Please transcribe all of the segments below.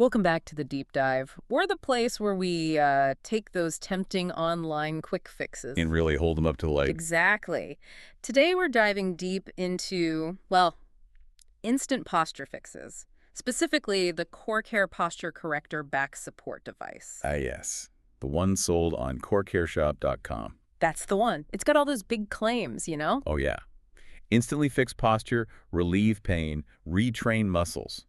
Welcome back to the deep dive. We're the place where we take those tempting online quick fixes. And really hold them up to the light. Exactly. Today we're diving deep into, well, instant posture fixes. Specifically, the CoreCare Posture Corrector Back Support device. Yes. The one sold on CoreCareShop.com. That's the one. It's got all those big claims, you know? Oh, yeah. Instantly fix posture, relieve pain, retrain muscles.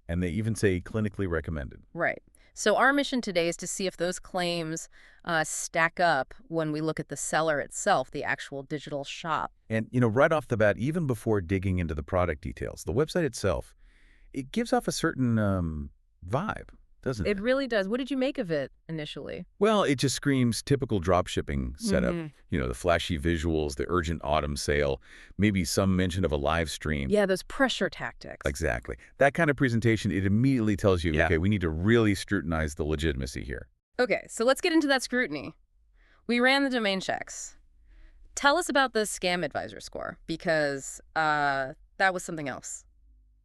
And they even say clinically recommended. Right. So our mission today is to see if those claims stack up when we look at the seller itself, the actual digital shop. And, right off the bat, even before digging into the product details, the website itself, it gives off a certain vibe, doesn't it? It really does. What did you make of it initially? Well, it just screams typical dropshipping setup. The flashy visuals, the urgent autumn sale, maybe some mention of a live stream. Yeah, those pressure tactics. Exactly. That kind of presentation, it immediately tells you, Yeah. okay, we need to really scrutinize the legitimacy here. Okay, so let's get into that scrutiny. We ran the domain checks. Tell us about the Scam Advisor score, because that was something else.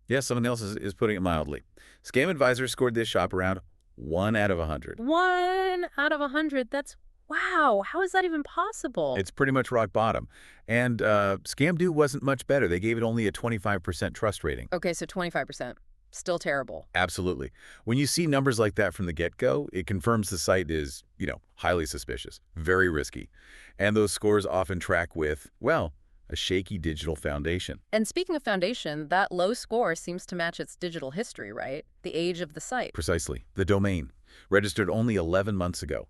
Yeah, someone else is putting it mildly. Scam Advisor scored this shop around 1 out of 100. 1 out of 100? That's, wow, how is that even possible? It's pretty much rock bottom. And Scamdo wasn't much better. They gave it only a 25% trust rating. Okay, so 25%. Still terrible. Absolutely. When you see numbers like that from the get-go, it confirms the site is, highly suspicious, very risky. And those scores often track with, well, a shaky digital foundation. And speaking of foundation, that low score seems to match its digital history, right? The age of the site. Precisely. The domain, registered only 11 months ago.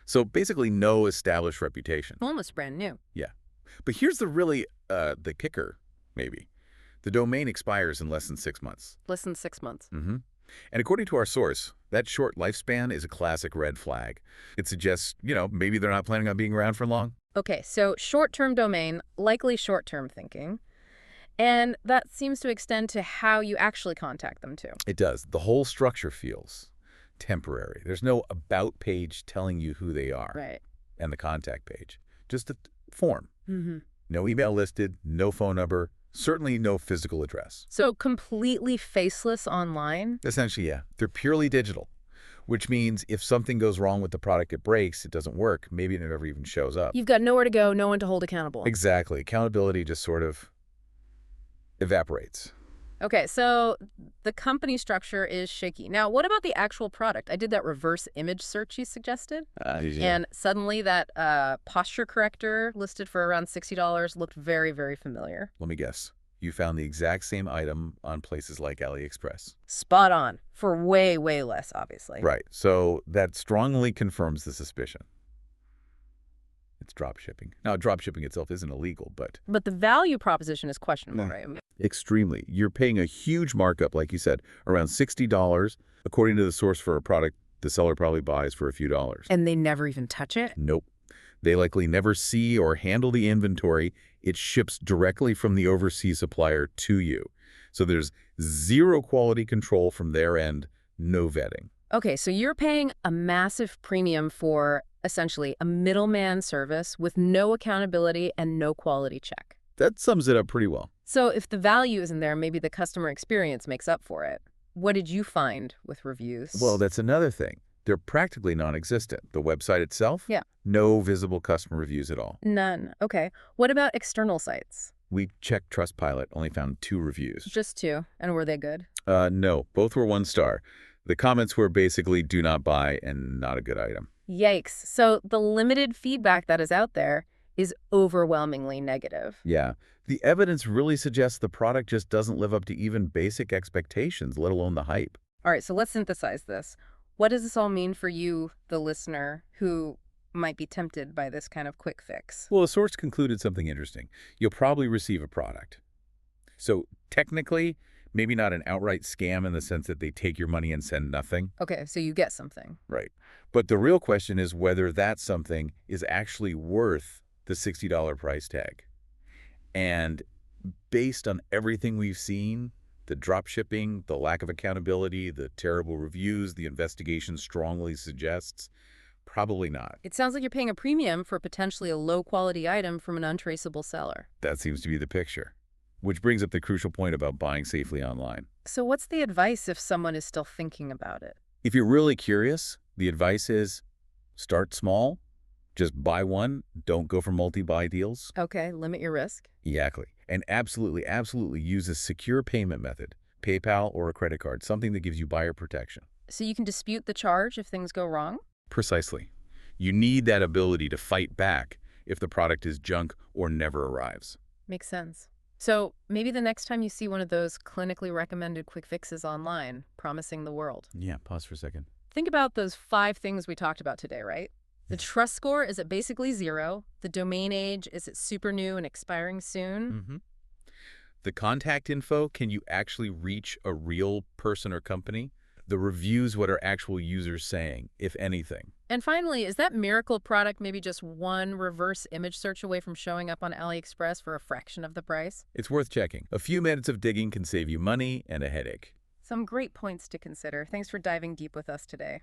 So basically no established reputation. Almost brand new. Yeah. But here's the kicker, maybe. The domain expires in less than 6 months. Less than 6 months. And according to our source, that short lifespan is a classic red flag. It suggests, maybe they're not planning on being around for long. Okay, so short-term domain, likely short-term thinking. And that seems to extend to how you actually contact them, too. It does. The whole structure feels temporary. There's no about page telling you who they are. Right. And the contact page. Just a form. No email listed, no phone number, certainly no physical address. So completely faceless online? Essentially, yeah. They're purely digital, which means if something goes wrong with the product, it breaks, it doesn't work, maybe it never even shows up. You've got nowhere to go, no one to hold accountable. Exactly. Accountability just sort of evaporates. Okay, so the company structure is shaky. Now, what about the actual product? I did that reverse image search you suggested, and suddenly that posture corrector listed for around $60 looked very, very familiar. Let me guess. You found the exact same item on places like AliExpress. Spot on. For way, way less, obviously. Right. So that strongly confirms the suspicion. It's drop shipping. Now, drop shipping itself isn't illegal, but... But the value proposition is questionable, right? Extremely. You're paying a huge markup, like you said, around $60, according to the source for a product the seller probably buys for a few dollars. And they never even touch it? Nope. They likely never see or handle the inventory. It ships directly from the overseas supplier to you. So there's zero quality control from their end, no vetting. Okay, so you're paying a massive premium for essentially a middleman service with no accountability and no quality check. That sums it up pretty well. So if the value isn't there, maybe the customer experience makes up for it. What did you find with reviews? Well, that's another thing. They're practically non-existent. The website itself? Yeah. No visible customer reviews at all. None. Okay. What about external sites? We checked Trustpilot, only found 2 reviews. Just 2. And were they good? No. Both were 1 star. The comments were basically do not buy and not a good item. Yikes. So the limited feedback that is out there is overwhelmingly negative. Yeah. The evidence really suggests the product just doesn't live up to even basic expectations, let alone the hype. All right, so let's synthesize this. What does this all mean for you, the listener, who might be tempted by this kind of quick fix? Well, the source concluded something interesting. You'll probably receive a product. So technically, maybe not an outright scam in the sense that they take your money and send nothing. Okay, so you get something. Right. But the real question is whether that something is actually worth the $60 price tag. And based on everything we've seen, the drop shipping, the lack of accountability, the terrible reviews, the investigation strongly suggests, probably not. It sounds like you're paying a premium for potentially a low-quality item from an untraceable seller. That seems to be the picture. Which brings up the crucial point about buying safely online. So what's the advice if someone is still thinking about it? If you're really curious, the advice is start small. Just buy one. Don't go for multi-buy deals. Okay, limit your risk. Exactly. And absolutely, absolutely use a secure payment method, PayPal or a credit card, something that gives you buyer protection. So you can dispute the charge if things go wrong? Precisely. You need that ability to fight back if the product is junk or never arrives. Makes sense. So maybe the next time you see one of those clinically recommended quick fixes online, promising the world. Yeah, pause for a second. Think about those 5 things we talked about today, right? The trust score is at basically 0. The domain age is at super new and expiring soon. The contact info, can you actually reach a real person or company? The reviews, what are actual users saying, if anything? And finally, is that miracle product maybe just one reverse image search away from showing up on AliExpress for a fraction of the price? It's worth checking. A few minutes of digging can save you money and a headache. Some great points to consider. Thanks for diving deep with us today.